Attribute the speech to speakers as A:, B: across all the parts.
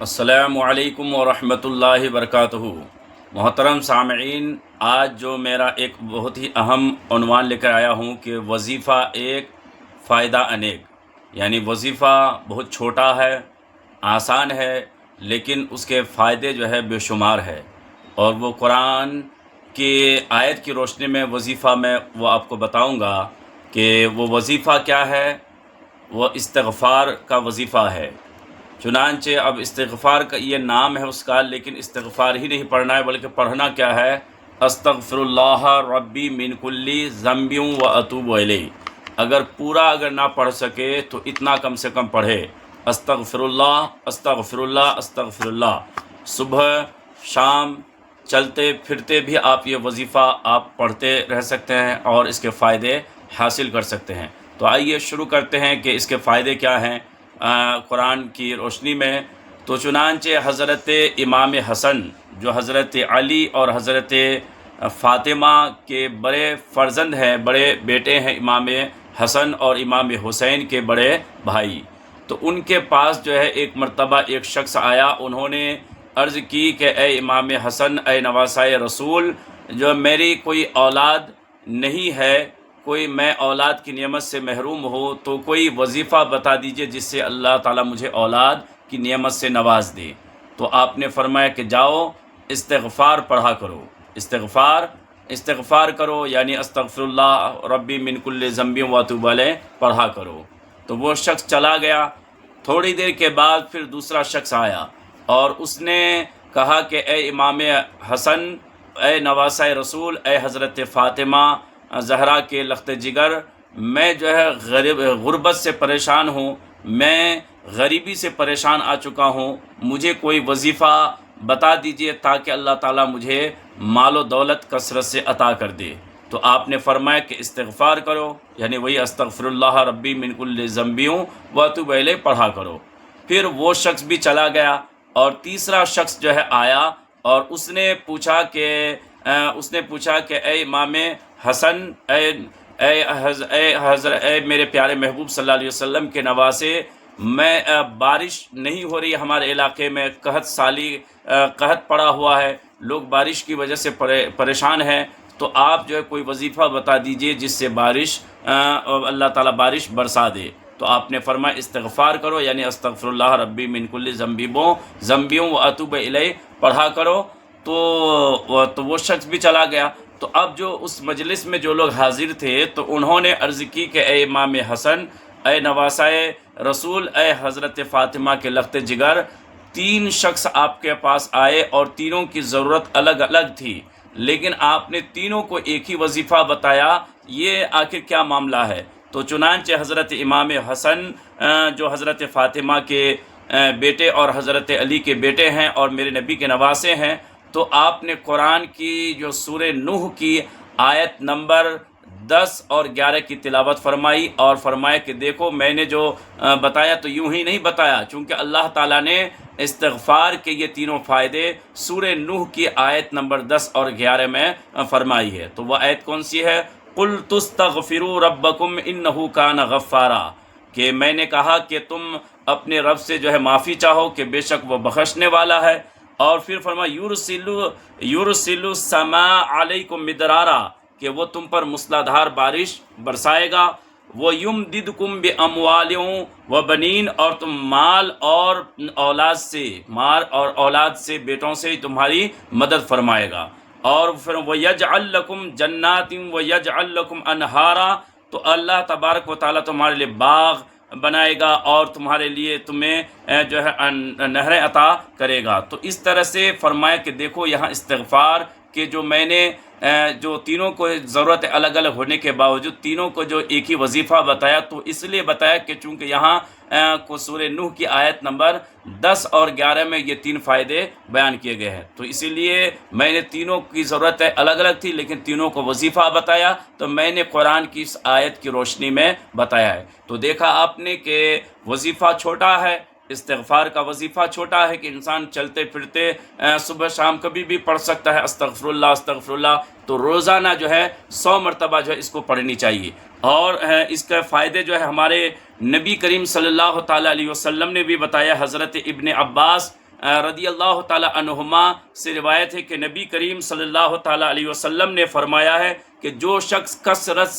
A: السلام علیکم ورحمۃ اللہ وبرکاتہ۔ محترم سامعین، آج جو میرا ایک بہت ہی اہم عنوان لے کر آیا ہوں کہ وظیفہ ایک فائدہ انیک، یعنی وظیفہ بہت چھوٹا ہے، آسان ہے، لیکن اس کے فائدے جو ہے بے شمار ہے، اور وہ قرآن کی آیت کی روشنی میں وظیفہ میں وہ آپ کو بتاؤں گا کہ وہ وظیفہ کیا ہے۔ وہ استغفار کا وظیفہ ہے۔ چنانچہ اب استغفار کا یہ نام ہے اس کا، لیکن استغفار ہی نہیں پڑھنا ہے، بلکہ پڑھنا کیا ہے؟ استغفر اللہ ربی من کلی ذنب و اتوب الیہ۔ اگر نہ پڑھ سکے تو اتنا کم سے کم پڑھے، استغفر اللہ استغفر اللہ استغفر اللہ۔ صبح شام چلتے پھرتے بھی آپ یہ وظیفہ آپ پڑھتے رہ سکتے ہیں اور اس کے فائدے حاصل کر سکتے ہیں۔ تو آئیے شروع کرتے ہیں کہ اس کے فائدے کیا ہیں قرآن کی روشنی میں۔ تو چنانچہ حضرت امام حسن جو حضرت علی اور حضرت فاطمہ کے بڑے فرزند ہیں، بڑے بیٹے ہیں، امام حسن اور امام حسین کے بڑے بھائی، تو ان کے پاس جو ہے ایک مرتبہ ایک شخص آیا۔ انہوں نے عرض کی کہ اے امام حسن، اے نواسۂ رسول، جو میری کوئی اولاد نہیں ہے، میں اولاد کی نعمت سے محروم ہو، تو کوئی وظیفہ بتا دیجئے جس سے اللہ تعالیٰ مجھے اولاد کی نعمت سے نواز دے۔ تو آپ نے فرمایا کہ جاؤ استغفار پڑھا کرو، استغفار کرو، یعنی استغفر اللہ ربی من کل ذنب و اتوب الیہ پڑھا کرو۔ تو وہ شخص چلا گیا۔ تھوڑی دیر کے بعد پھر دوسرا شخص آیا اور اس نے کہا کہ اے امام حسن، اے نواسۂ رسول، اے حضرت فاطمہ زہرا کے لخت جگر، میں جو ہے غربت سے پریشان ہوں، میں غریبی سے پریشان آ چکا ہوں، مجھے کوئی وظیفہ بتا دیجئے تاکہ اللہ تعالیٰ مجھے مال و دولت کثرت سے عطا کر دے۔ تو آپ نے فرمایا کہ استغفار کرو، یعنی وہی استغفر اللہ ربی من کل ذنب و اتوب الیہ پڑھا کرو۔ پھر وہ شخص بھی چلا گیا اور تیسرا شخص جو ہے آیا اور اس نے پوچھا کہ اے امام حسن، اے میرے پیارے محبوب صلی اللہ علیہ وسلم کے نواسے، میں بارش نہیں ہو رہی ہمارے علاقے میں، قحط پڑا ہوا ہے، لوگ بارش کی وجہ سے پریشان ہیں، تو آپ جو ہے کوئی وظیفہ بتا دیجئے جس سے اللہ تعالیٰ بارش برسا دے۔ تو آپ نے فرمایا استغفار کرو، یعنی استغفر اللہ ربی من کل ذنب و اتوب الیہ پڑھا کرو۔ تو وہ شخص بھی چلا گیا۔ تو اب جو اس مجلس میں جو لوگ حاضر تھے تو انہوں نے عرض کی کہ اے امام حسن، اے نواسۂ رسول، اے حضرت فاطمہ کے لخت جگر، 3 شخص آپ کے پاس آئے اور تینوں کی ضرورت الگ الگ تھی، لیکن آپ نے تینوں کو ایک ہی وظیفہ بتایا، یہ آخر کیا معاملہ ہے؟ تو چنانچہ حضرت امام حسن جو حضرت فاطمہ کے بیٹے اور حضرت علی کے بیٹے ہیں اور میرے نبی کے نواسے ہیں، تو آپ نے قرآن کی جو سورہ نوح کی آیت نمبر 10 اور 11 کی تلاوت فرمائی اور فرمایا کہ دیکھو میں نے جو بتایا تو یوں ہی نہیں بتایا، چونکہ اللہ تعالیٰ نے استغفار کے یہ تینوں فائدے سورہ نوح کی آیت نمبر 10 اور 11 میں فرمائی ہے۔ تو وہ آیت کون سی ہے؟ قُلْ تُسْتَغْفِرُوا رَبَّكُمْ إِنَّهُ كَانَ غَفَّارًا، کہ میں نے کہا کہ تم اپنے رب سے جو ہے معافی چاہو کہ بے شک وہ بخشنے والا ہے۔ اور پھر فرمایا یُرْسِلُ السَّمَاءَ عَلَيْكُمْ مِدْرَارًا، کہ وہ تم پر موسلادھار بارش برسائے گا۔ وَيُمْدِدْكُمْ بِأَمْوَالٍ وَبَنِينَ، اور تم مال اور اولاد سے بیٹوں سے تمہاری مدد فرمائے گا۔ اور پھر وَيَجْعَلْ لَكُمْ جَنَّاتٍ وَيَجْعَلْ لَكُمْ أَنْهَارًا، تو اللہ تبارک و تعالیٰ تمہارے لیے باغ بنائے گا اور تمہارے لیے تمہیں جو ہے نہریں عطا کرے گا۔ تو اس طرح سے فرمایا کہ دیکھو یہاں استغفار کہ جو میں نے جو تینوں کو ضرورت الگ الگ ہونے کے باوجود تینوں کو جو ایک ہی وظیفہ بتایا، تو اس لیے بتایا کہ چونکہ یہاں کو سورہ نوح کی آیت نمبر 10 اور 11 میں یہ 3 فائدے بیان کیے گئے ہیں، تو اسی لیے میں نے تینوں کی ضرورت الگ الگ تھی لیکن تینوں کو وظیفہ بتایا، تو میں نے قرآن کی اس آیت کی روشنی میں بتایا ہے۔ تو دیکھا آپ نے کہ وظیفہ چھوٹا ہے، استغفار کا وظیفہ چھوٹا ہے کہ انسان چلتے پھرتے صبح شام کبھی بھی پڑھ سکتا ہے استغفر اللہ استغفر اللہ، تو روزانہ جو ہے 100 مرتبہ جو ہے اس کو پڑھنی چاہیے۔ اور اس کے فائدے جو ہے ہمارے نبی کریم صلی اللہ تعالیٰ علیہ وسلم نے بھی بتایا۔ حضرت ابن عباس رضی اللہ تعالی عنہما سے روایت ہے کہ نبی کریم صلی اللہ تعالی علیہ وسلم نے فرمایا ہے کہ جو شخص کثرت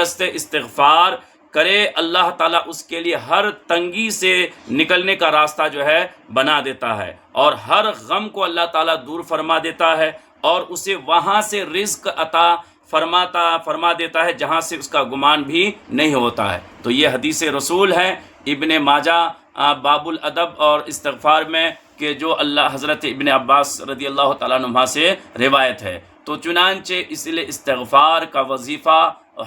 A: سے استغفار کرے اللہ تعالیٰ اس کے لیے ہر تنگی سے نکلنے کا راستہ جو ہے بنا دیتا ہے، اور ہر غم کو اللہ تعالیٰ دور فرما دیتا ہے، اور اسے وہاں سے رزق عطا فرما دیتا ہے جہاں سے اس کا گمان بھی نہیں ہوتا ہے۔ تو یہ حدیث رسول ہے ابن ماجہ باب الادب اور استغفار میں، کہ جو حضرت ابن عباس رضی اللہ تعالیٰ عنہما سے روایت ہے۔ تو چنانچہ اس لیے استغفار کا وظیفہ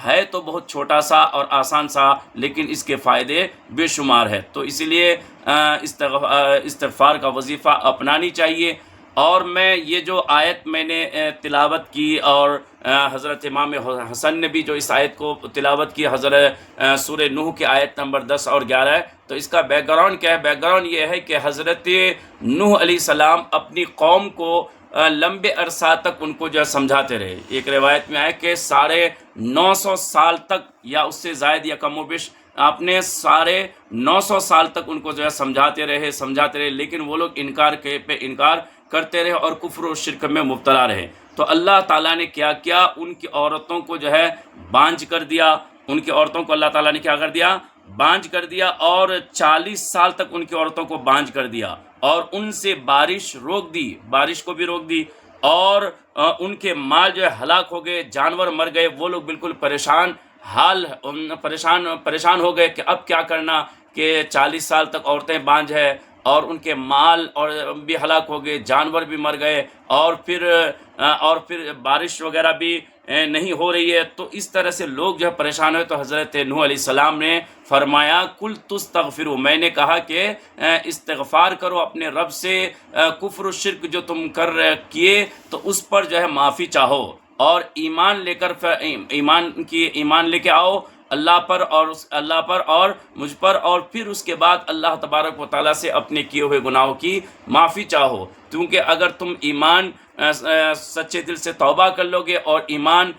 A: ہے تو بہت چھوٹا سا اور آسان سا، لیکن اس کے فائدے بے شمار ہے۔ تو اسی لیے استغفار کا وظیفہ اپنانی چاہیے۔ اور میں یہ جو آیت میں نے تلاوت کی، اور حضرت امام حسن نے بھی جو اس آیت کو تلاوت کی، حضرت سورہ نوح کی آیت نمبر 10 اور 11 ہے، تو اس کا بیک گراؤنڈ کیا ہے؟ بیک گراؤنڈ یہ ہے کہ حضرت نوح علیہ السلام اپنی قوم کو لمبے عرصہ تک ان کو جو ہے سمجھاتے رہے۔ ایک روایت میں ہے کہ 950 سال تک، یا اس سے زائد یا کم و بیش، آپ نے 950 سال تک ان کو جو ہے سمجھاتے رہے، لیکن وہ لوگ انکار پہ انکار کرتے رہے اور کفر و شرک میں مبتلا رہے۔ تو اللہ تعالیٰ نے کیا کیا؟ ان کی عورتوں کو جو ہے بانجھ کر دیا، ان کی عورتوں کو اللہ تعالیٰ نے کیا کر دیا؟ بانجھ کر دیا، اور 40 سال تک ان کی عورتوں کو بانجھ کر دیا، اور ان سے بارش روک دی، بارش کو بھی روک دی، اور ان کے مال جو ہے ہلاک ہو گئے، جانور مر گئے۔ وہ لوگ بالکل پریشان ہو گئے کہ اب کیا کرنا، کہ 40 سال تک عورتیں بانجھ ہے، اور ان کے مال اور بھی ہلاک ہو گئے، جانور بھی مر گئے، اور پھر بارش وغیرہ بھی نہیں ہو رہی ہے۔ تو اس طرح سے لوگ جو ہے پریشان ہوئے۔ تو حضرت نوح علیہ السلام نے فرمایا کل تستغفروا، میں نے کہا کہ استغفار کرو اپنے رب سے، کفر و شرک جو تم کیے تو اس پر جو ہے معافی چاہو، اور ایمان لے کے آؤ اللہ پر اور مجھ پر، اور پھر اس کے بعد اللہ تبارک و تعالیٰ سے اپنے کیے ہوئے گناہوں کی معافی چاہو، کیونکہ اگر تم ایمان سچے دل سے توبہ کر لو گے اور ایمان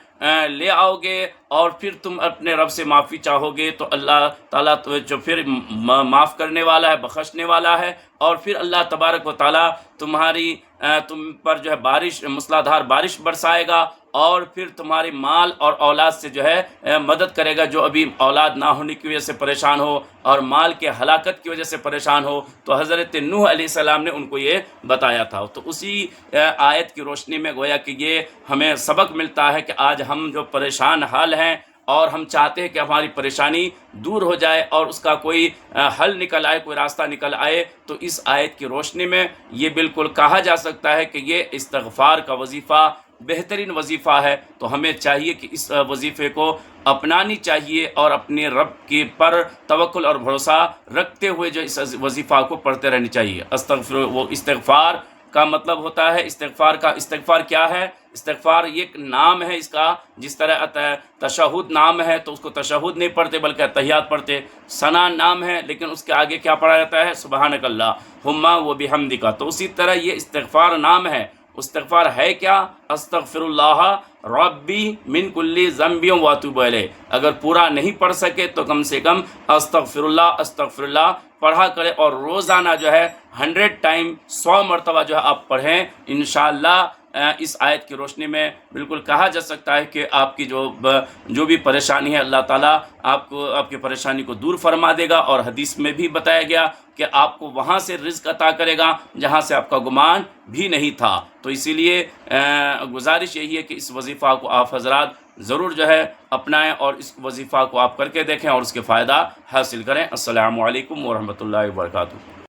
A: لے آؤ گے، اور پھر تم اپنے رب سے معافی چاہو گے، تو اللہ تعالیٰ جو پھر معاف کرنے والا ہے، بخشنے والا ہے، اور پھر اللہ تبارک و تعالیٰ تم پر جو ہے موسلادھار بارش برسائے گا، اور پھر تمہارے مال اور اولاد سے جو ہے مدد کرے گا۔ جو ابھی اولاد نہ ہونے کی وجہ سے پریشان ہو اور مال کے ہلاکت کی وجہ سے پریشان ہو، تو حضرت نوح علیہ السلام نے ان کو یہ بتایا تھا۔ تو اسی آیت کی روشنی میں گویا کہ یہ ہمیں سبق ملتا ہے کہ آج ہم جو پریشان حال ہیں، اور ہم چاہتے ہیں کہ ہماری پریشانی دور ہو جائے اور اس کا کوئی حل نکل آئے، کوئی راستہ نکل آئے، تو اس آیت کی روشنی میں یہ بالکل کہا جا سکتا ہے کہ یہ استغفار کا وظیفہ بہترین وظیفہ ہے۔ تو ہمیں چاہیے کہ اس وظیفے کو اپنانی چاہیے، اور اپنے رب کی پر توکل اور بھروسہ رکھتے ہوئے جو اس وظیفہ کو پڑھتے رہنی چاہیے۔ استغفار کا مطلب ہوتا ہے، استغفار کیا ہے؟ استغفار ایک نام ہے اس کا، جس طرح تشہد نام ہے تو اس کو تشہد نہیں پڑھتے بلکہ تحیات پڑھتے، ثنا نام ہے لیکن اس کے آگے کیا پڑھا جاتا ہے؟ سبحانک اللہم و بحمدک۔ تو اسی طرح یہ استغفار نام ہے۔ استغفار ہے کیا؟ استغفر اللہ ربی من کل ذنب و اتوب الیہ۔ اگر پورا نہیں پڑھ سکے تو کم سے کم استغفر اللہ پڑھا کرے، اور روزانہ جو ہے 100 ٹائم 100 مرتبہ جو ہے آپ پڑھیں۔ انشاءاللہ اس آیت کی روشنی میں بالکل کہا جا سکتا ہے کہ آپ کی جو بھی پریشانی ہے اللہ تعالیٰ آپ کی پریشانی کو دور فرما دے گا، اور حدیث میں بھی بتایا گیا کہ آپ کو وہاں سے رزق عطا کرے گا جہاں سے آپ کا گمان بھی نہیں تھا۔ تو اسی لیے گزارش یہی ہے کہ اس وظیفہ کو آپ حضرات ضرور جو ہے اپنائیں، اور اس وظیفہ کو آپ کر کے دیکھیں اور اس کے فائدہ حاصل کریں۔ السلام علیکم ورحمۃ اللہ وبرکاتہ۔